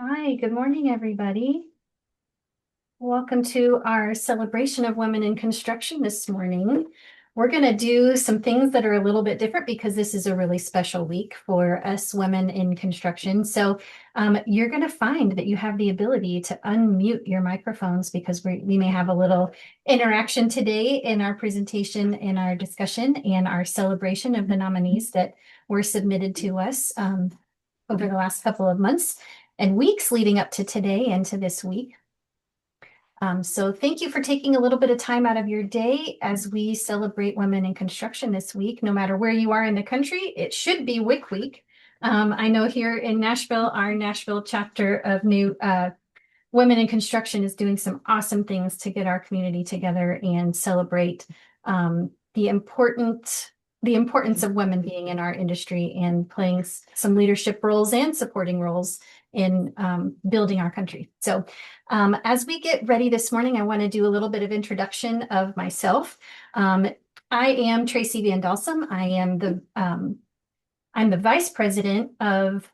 Hi, good morning, everybody. Welcome to our celebration of women in construction this morning. We're going to do some things that are a little bit different because this is a really special week for us women in construction. So you're going to find that you have the ability to unmute your microphones because we may have a little interaction today in our presentation, in our discussion, and our celebration of the nominees that were submitted to us over the last couple of months and weeks leading up to today and to this week. So thank you for taking a little bit of time out of your day as we celebrate women in construction this week. No matter where you are in the country, it should be WIC Week. I know here in Nashville, our Nashville chapter of New Women in Construction is doing some awesome things to get our community together and celebrate the importance of women being in our industry and playing some leadership roles and supporting roles in building our country. So as we get ready this morning, I want to do a little bit of introduction of myself. I am Traci VanDalsem. I'm the vice president of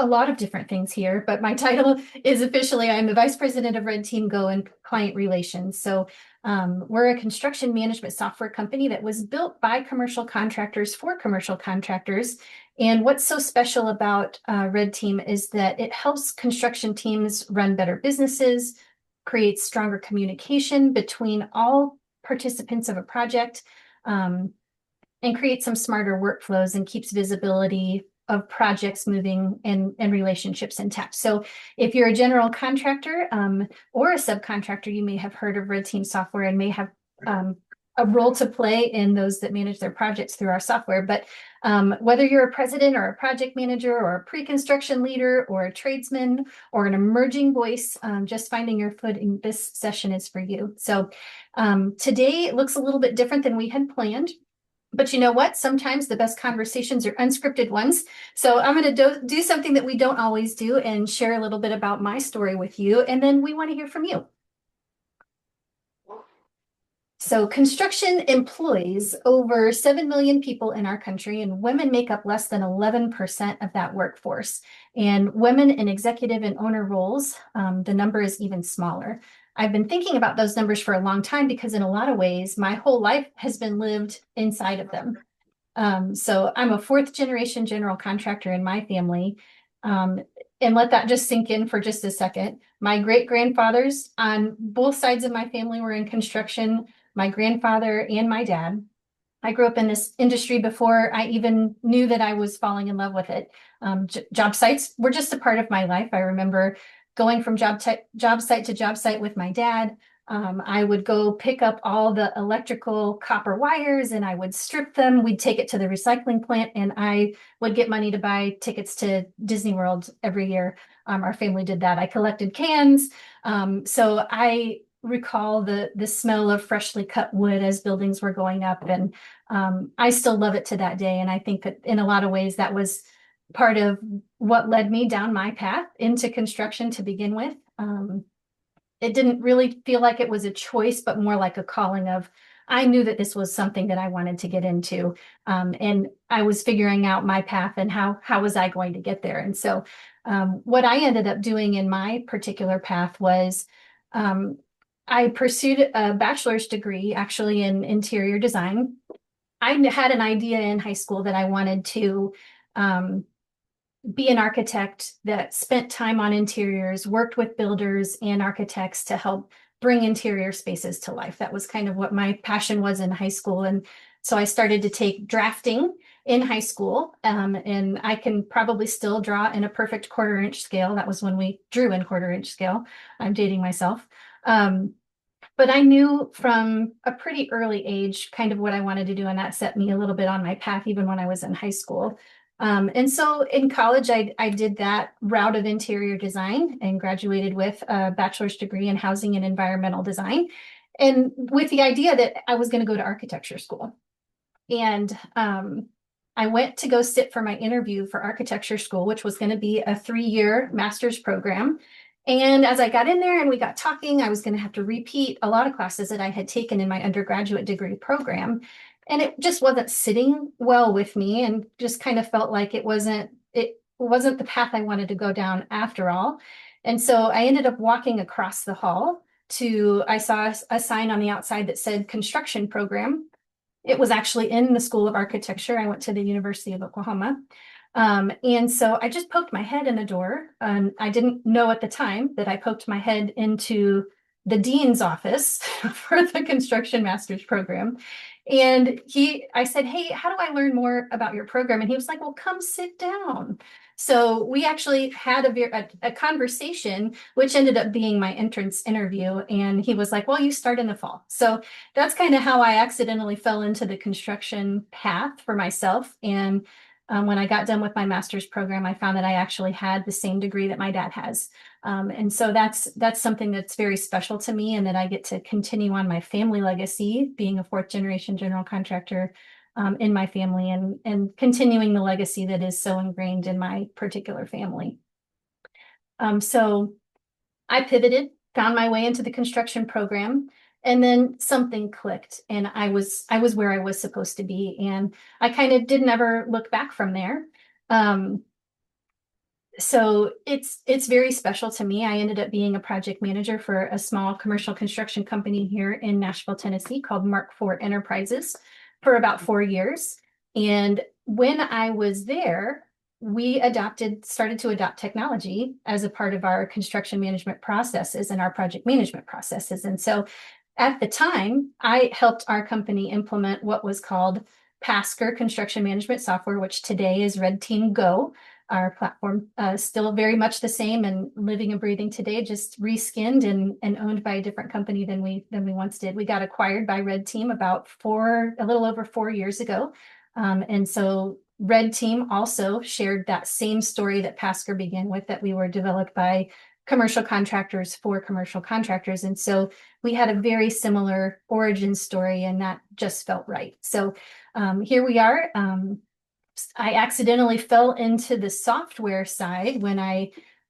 a lot of different things here, but my title is officially, I'm the vice president of RedTeam Go and client relations. So we're a construction management software company that was built by commercial contractors for commercial contractors. And what's so special about RedTeam is that it helps construction teams run better businesses, creates stronger communication between all participants of a project, and creates some smarter workflows and keeps visibility of projects moving and relationships intact. So if you're a general contractor or a subcontractor, you may have heard of RedTeam software and may have a role to play in those that manage their projects through our software. But whether you're a president or a project manager or a pre-construction leader or a tradesman or an emerging voice, just finding your foot in this session is for you. So today looks a little bit different than we had planned. But you know what? Sometimes the best conversations are unscripted ones. So I'm going to do something that we don't always do and share a little bit about my story with you. And then we want to hear from you. So construction employs over 7 million people in our country, and women make up less than 11% of that workforce. And women in executive and owner roles, the number is even smaller. I've been thinking about those numbers for a long time because in a lot of ways, my whole life has been lived inside of them. So I'm a fourth generation general contractor in my family. And let that just sink in for just a second. My great grandfathers on both sides of my family were in construction, my grandfather and my dad. I grew up in this industry before I even knew that I was falling in love with it. Job sites were just a part of my life. I remember going from job site to job site with my dad. I would go pick up all the electrical copper wires and I would strip them. We'd take it to the recycling plant and I would get money to buy tickets to Disney World every year. Our family did that. I collected cans. So I recall the smell of freshly cut wood as buildings were going up. And I still love it to that day. And I think that in a lot of ways that was part of what led me down my path into construction to begin with. It didn't really feel like it was a choice, but more like a calling of, I knew that this was something that I wanted to get into. And I was figuring out my path and how was I going to get there. And so what I ended up doing in my particular path was I pursued a bachelor's degree actually in interior design. I had an idea in high school that I wanted to be an architect that spent time on interiors, worked with builders and architects to help bring interior spaces to life. That was kind of what my passion was in high school. And so I started to take drafting in high school. And I can probably still draw in a perfect 1/4 inch scale. That was when we drew in 1/4 inch scale. I'm dating myself. But I knew from a pretty early age kind of what I wanted to do, and that set me a little bit on my path even when I was in high school. And so in college, I did that route of interior design and graduated with a bachelor's degree in housing and environmental design, and with the idea that I was going to go to architecture school. And I went to go sit for my interview for architecture school, which was going to be a 3-year master's program. And as I got in there and we got talking, I was going to have to repeat a lot of classes that I had taken in my undergraduate degree program. And it just wasn't sitting well with me and just kind of felt like it wasn't, wasn't the path I wanted to go down after all. And so I ended up walking across the hall to, I saw a sign on the outside that said construction program. It was actually in the School of Architecture. I went to the University of Oklahoma. And so I just poked my head in the door. I didn't know at the time that I poked my head into the dean's office for the construction master's program. And I said, hey, how do I learn more about your program? And he was like, well, come sit down. So we actually had a conversation, which ended up being my entrance interview. And he was like, well, you start in the fall. So that's kind of how I accidentally fell into the construction path for myself. And when I got done with my master's program, I found that I actually had the same degree that my dad has. And so that's something that's very special to me, and that I get to continue on my family legacy, being a fourth generation general contractor in my family, and continuing the legacy that is so ingrained in my particular family. So I pivoted, found my way into the construction program, and then something clicked, and I was where I was supposed to be, and I kind of didn't ever look back from there. So it's very special to me. I ended up being a project manager for a small commercial construction company here in Nashville, Tennessee, called Mark IV Enterprises, for about 4 years. And when I was there, we started to adopt technology as a part of our construction management processes and our project management processes. And so at the time, I helped our company implement what was called Pasker construction management software, which today is RedTeam Go. Our platform still very much the same and living and breathing today, just reskinned and owned by a different company than we once did. We got acquired by RedTeam about a little over 4 years ago. And so RedTeam also shared that same story that Pasker began with, that we were developed by commercial contractors for commercial contractors. And so we had a very similar origin story, and that just felt right. So here we are. I accidentally fell into the software side when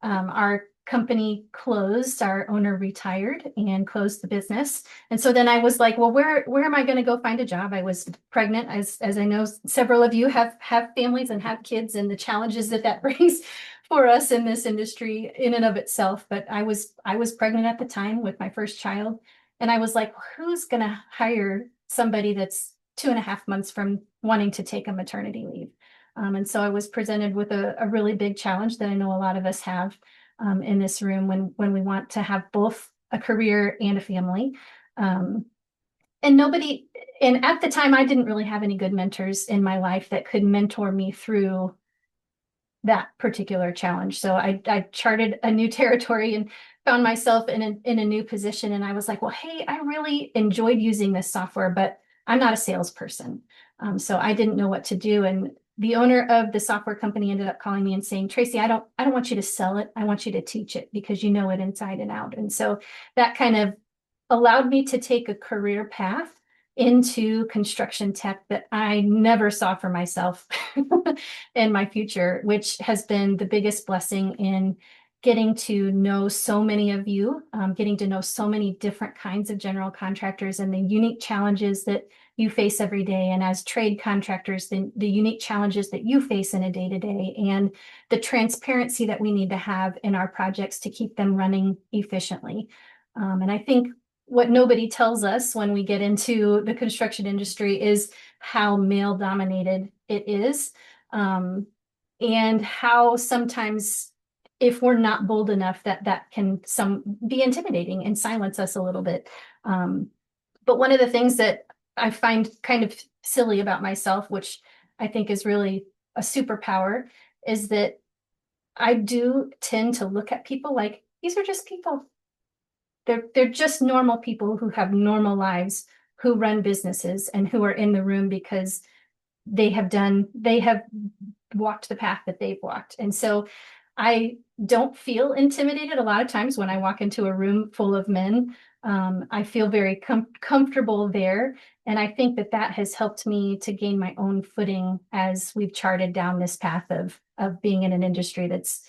our company closed. Our owner retired and closed the business. And so then I was like, well, where am I going to go find a job? I was pregnant, as I know several of you have families and have kids, and the challenges that brings for us in this industry in and of itself. But I was pregnant at the time with my first child. And I was like, who's going to hire somebody that's 2.5 months from wanting to take a maternity leave? And so I was presented with a really big challenge that I know a lot of us have in this room when we want to have both a career and a family. And at the time, I didn't really have any good mentors in my life that could mentor me through that particular challenge. So I charted a new territory and found myself in a new position. And I was like, well, hey, I really enjoyed using this software, but I'm not a salesperson. So I didn't know what to do. And the owner of the software company ended up calling me and saying, Traci, I don't want you to sell it. I want you to teach it, because you know it inside and out. And so that kind of allowed me to take a career path into construction tech that I never saw for myself in my future, which has been the biggest blessing in getting to know so many of you, getting to know so many different kinds of general contractors and the unique challenges that you face every day. And as trade contractors, the unique challenges that you face in a day-to-day, and the transparency that we need to have in our projects to keep them running efficiently. And I think what nobody tells us when we get into the construction industry is how male dominated it is. And how sometimes, if we're not bold enough, that can be intimidating and silence us a little bit. But one of the things that I find kind of silly about myself, which I think is really a superpower, is that I do tend to look at people like, these are just people. They're just normal people who have normal lives, who run businesses, and who are in the room because they have walked the path that they've walked. And so I don't feel intimidated a lot of times when I walk into a room full of men. I feel very comfortable there. And I think that has helped me to gain my own footing as we've charted down this path of being in an industry that's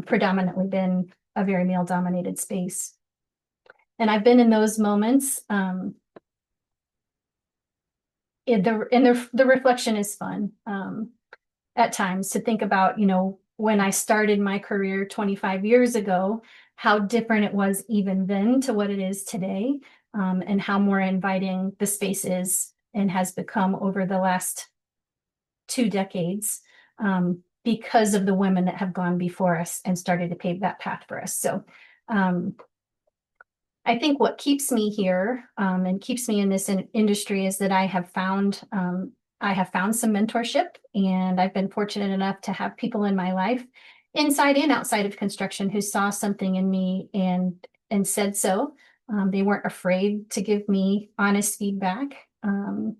predominantly been a very male dominated space. And I've been in those moments. The reflection is fun at times, to think about, when I started my career 25 years ago, how different it was even then to what it is today, and how more inviting the space is and has become over the last 2 decades, because of the women that have gone before us and started to pave that path for us. So I think what keeps me here, and keeps me in this industry is that I have found some mentorship, and I've been fortunate enough to have people in my life, inside and outside of construction, who saw something in me and said so. They weren't afraid to give me honest feedback.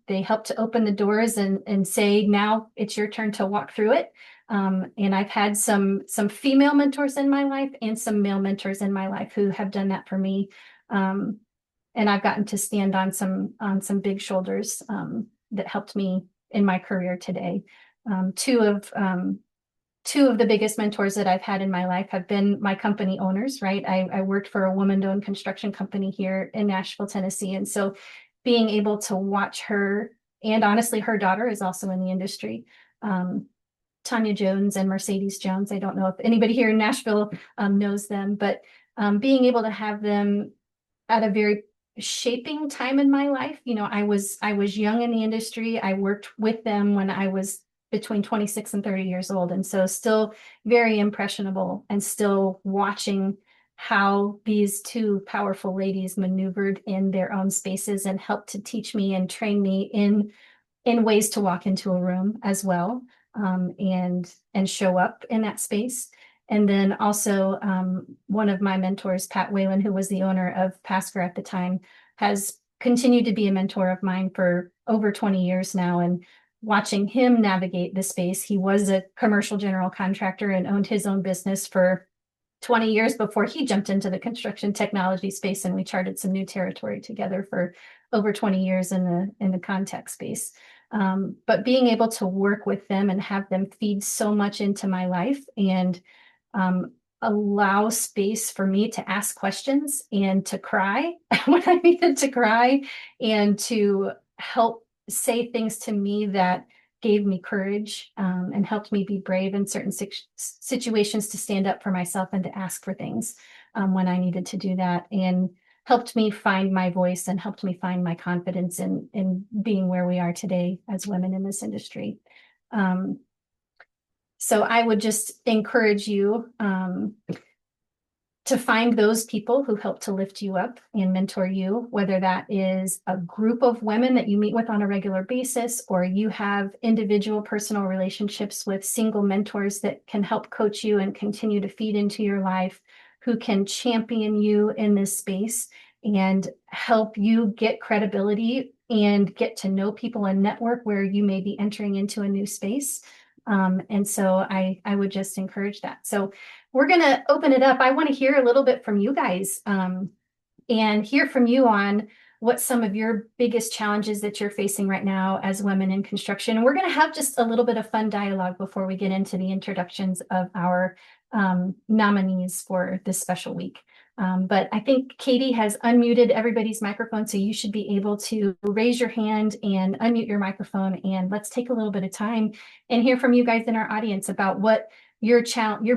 They helped to open the doors and say, now it's your turn to walk through it. And I've had some female mentors in my life and some male mentors in my life who have done that for me. And I've gotten to stand on some big shoulders, that helped me in my career today. Two of the biggest mentors that I've had in my life have been my company owners, right? I worked for a woman-owned construction company here in Nashville, Tennessee. And so being able to watch her, and honestly, her daughter is also in the industry, Tanya Jones and Mercedes Jones. I don't know if anybody here in Nashville knows them, but being able to have them at a very shaping time in my life. I was young in the industry. I worked with them when I was between 26 and 30 years old. And so still very impressionable, and still watching how these two powerful ladies maneuvered in their own spaces and helped to teach me and train me in ways to walk into a room as well, and show up in that space. And then also, one of my mentors, Pat Whalen, who was the owner of Pasker at the time, has continued to be a mentor of mine for over 20 years now. And watching him navigate the space, he was a commercial general contractor and owned his own business for 20 years before he jumped into the construction technology space, and we charted some new territory together for over 20 years in the contact space. But being able to work with them and have them feed so much into my life, and allow space for me to ask questions and to cry when I needed to cry, and to help say things to me that gave me courage, and helped me be brave in certain situations, to stand up for myself and to ask for things when I needed to do that, and helped me find my voice and helped me find my confidence in being where we are today as women in this industry. So I would just encourage you to find those people who help to lift you up and mentor you, whether that is a group of women that you meet with on a regular basis, or you have individual personal relationships with single mentors that can help coach you and continue to feed into your life, who can champion you in this space and help you get credibility and get to know people and network where you may be entering into a new space. And so I would just encourage that. So we're going to open it up. I want to hear a little bit from you guys, and hear from you on what some of your biggest challenges that you're facing right now as women in construction. And we're going to have just a little bit of fun dialogue before we get into the introductions of our nominees for this special week. But I think Katie has unmuted everybody's microphone, so you should be able to raise your hand and unmute your microphone, and let's take a little bit of time and hear from you guys in our audience about what your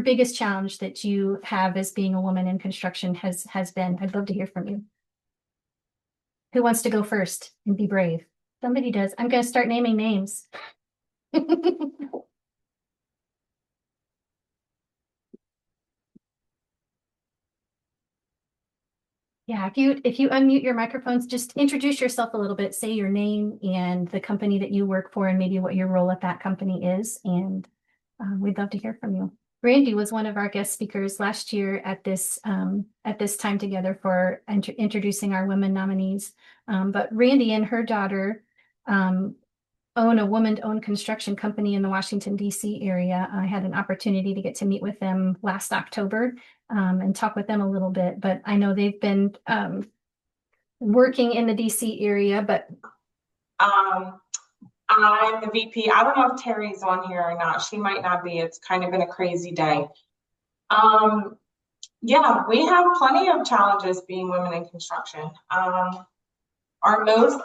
biggest challenge that you have as being a woman in construction has been. I'd love to hear from you. Who wants to go first and be brave? Somebody does. I'm going to start naming names. Yeah, if you unmute your microphones, just introduce yourself a little bit, say your name and the company that you work for and maybe what your role at that company is. And we'd love to hear from you. Randi was one of our guest speakers last year at this time together for introducing our women nominees. But Randi and her daughter own a woman-owned construction company in the Washington, D.C. area. I had an opportunity to get to meet with them last October and talk with them a little bit, but I know they've been working in the D.C. area, but I'm the VP. I don't know if Terry's on here or not. She might not be. It's kind of been a crazy day. Yeah, we have plenty of challenges being women in construction. Our most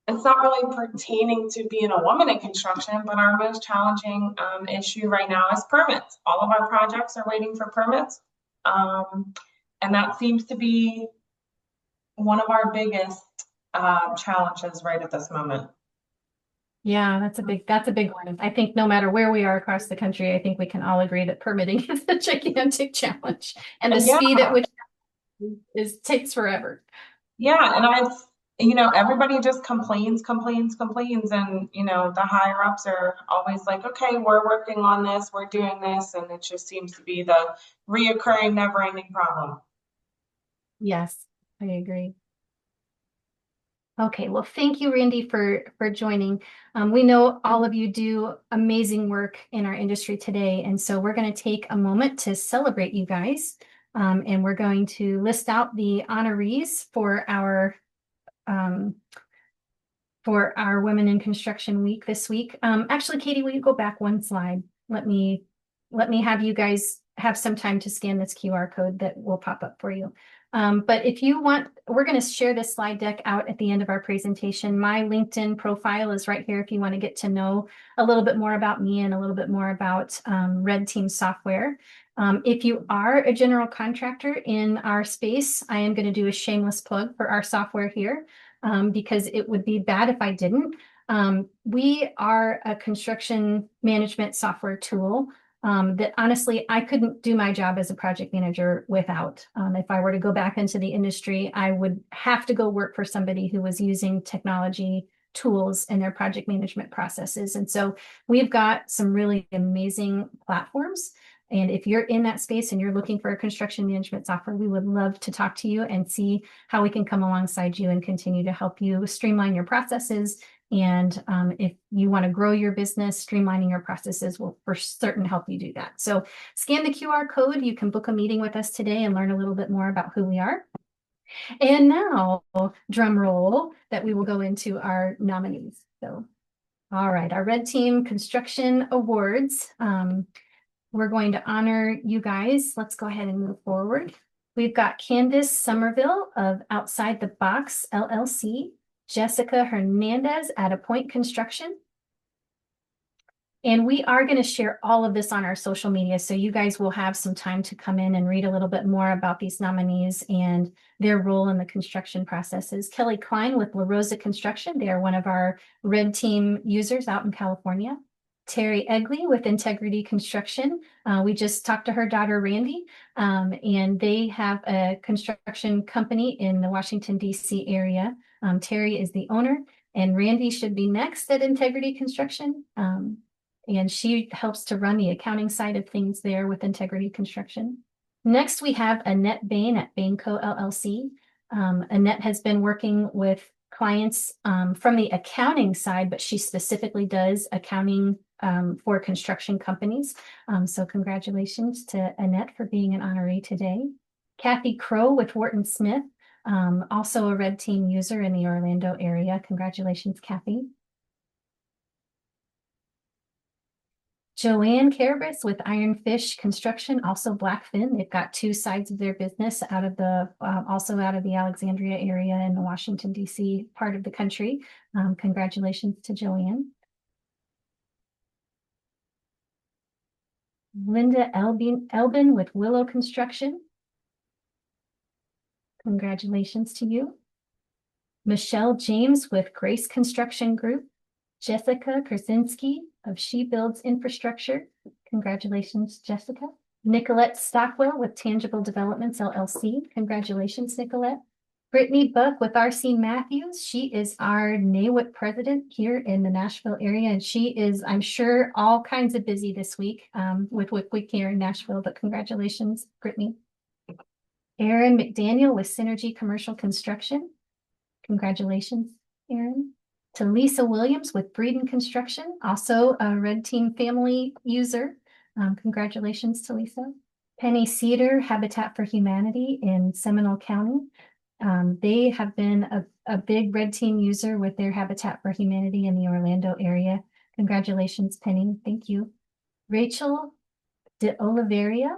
it's not really pertaining to being a woman in construction, but our most challenging issue right now is permits. All of our projects are waiting for permits. Um, and that seems to be one of our biggest challenges right at this moment. Yeah, that's a big one. I think no matter where we are across the country, I think we can all agree that permitting is a gigantic challenge and the Yeah, speed at which is takes forever. yeah. And everybody just complains. And, the higher ups are always like, okay, we're working on this, we're doing this. And it just seems to be the reoccurring, never ending problem. Yes, I agree. Okay, well, thank you, Randy, for joining. We know all of you do amazing work in our industry today, and so we're going to take a moment to celebrate you guys. And we're going to list out the honorees um, for our Women in Construction Week this week. Actually, Katie, will you go back one slide? Let me have you guys have some time to scan this QR code that will pop up for you. But if you want, we're going to share this slide deck out at the end of our presentation. My LinkedIn profile is right here if you want to get to know a little bit more about me and a little bit more about RedTeam software. If you are a general contractor in our space, I am going to do a shameless plug for our software here. Because it would be bad if I didn't. We are a construction management software tool that honestly, I couldn't do my job as a project manager without. If I were to go back into the industry, I would have to go work for somebody who was using technology tools in their project management processes. And so we've got some really amazing platforms. And if you're in that space and you're looking for a construction management software, we would love to talk to you and see how we can come alongside you and continue to help you streamline your processes. And if you want to grow your business, streamlining your processes will for certain help you do that. So scan the QR code. You can book a meeting with us today and learn a little bit more about who we are. And now, drum roll, that we will go into our nominees. So, all right, our Red Team Construction Awards. We're going to honor you guys. Let's go ahead and move forward. We've got Candace Somerville of Outside the Box LLC, Jessica Hernandez at A Point Construction. And we are going to share all of this on our social media, so you guys will have some time to come in and read a little bit more about these nominees and their role in the construction processes. Kelly Klein with La Rosa Construction. They are one of our Red Team users out in California. Terry Egley with Integrity Construction. We just talked to her daughter, Randi, and they have a construction company in the Washington, D.C. area. Terry is the owner, and Randi should be next at Integrity Construction. And she helps to run the accounting side of things there with Integrity Construction. Next, we have Annette Bain at Bainco LLC. Annette has been working with clients from the accounting side, but she specifically does accounting for construction companies. So congratulations to Annette for being an honoree today. Kathy Crow with Wharton Smith, also a Red Team user in the Orlando area. Congratulations, Kathy. Joanne Carabas with Ironfish Construction, also Blackfin. They've got two sides of their business out of the also out of the Alexandria area in the Washington, D.C. part of the country. Congratulations to Joanne. Linda Elbin with Willow Construction. Congratulations to you. Michelle James with Grace Construction Group. Jessica Krasinski of She Builds Infrastructure. Congratulations, Jessica. Nicolette Stockwell with Tangible Developments LLC. Congratulations, Nicolette. Brittany Buck with RC Matthews. She is our NAWIT president here in the Nashville area, and she is, I'm sure, all kinds of busy this week with WIC Week here in Nashville, but congratulations, Brittany. Erin McDaniel with Synergy Commercial Construction. Congratulations, Erin. To Lisa Williams with Breeden Construction, also a Red Team family user. Congratulations to Lisa. Penny Cedar, Habitat for Humanity in Seminole County. They have been a big Red Team user with their Habitat for Humanity in the Orlando area. Congratulations, Penny. Thank you. Rachel De Oliveria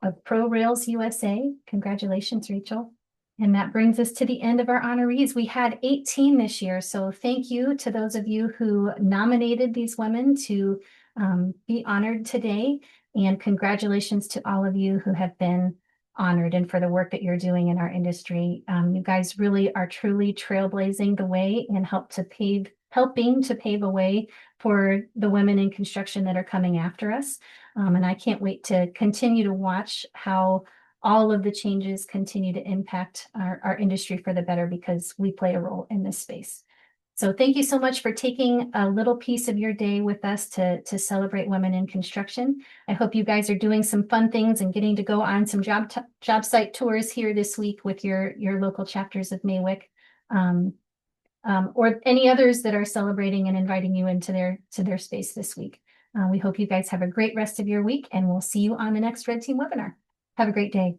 of Pro Rails USA. Congratulations, Rachel. And that brings us to the end of our honorees. We had 18 this year, so thank you to those of you who nominated these women to be honored today. And congratulations to all of you who have been honored and for the work that you're doing in our industry. You guys really are truly trailblazing the way and helping to pave a way for the women in construction that are coming after us. And I can't wait to continue to watch how all of the changes continue to impact our industry for the better because we play a role in this space. So thank you so much for taking a little piece of your day with us to celebrate women in construction. I hope you guys are doing some fun things and getting to go on some job site tours here this week with your local chapters of Maywick, or any others that are celebrating and inviting you into their space this week. We hope you guys have a great rest of your week, and we'll see you on the next Red Team webinar. Have a great day.